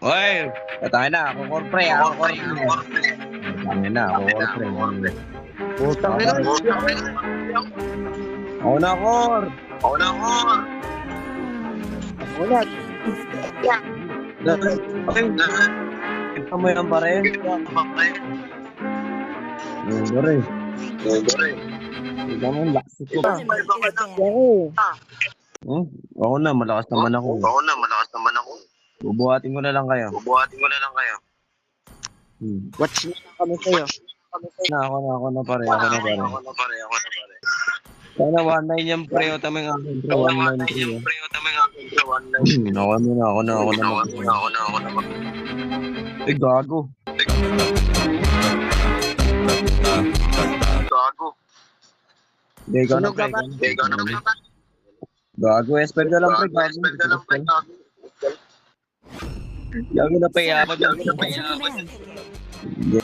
Oy, tayo na. Ako korpre. Ako korpre. Tayo na. Ako korpre. Putang ina. Ako na, kor. Wala. Okay. Ito mo yan pare. Yung pare. Ito mo yung lakas ko. Ako na, malakas naman ako. Bubuhatin ko na lang kayo. Watch na lang kami sa'yo. Ako na pare. Sana 1-9 yan pre. O tamang akin pre. 1-9 pre. Ako na. Eh, gago. Hindi, ikaw na pre. Gago, expert na lang pre. Gago na pa yaman. Hindi,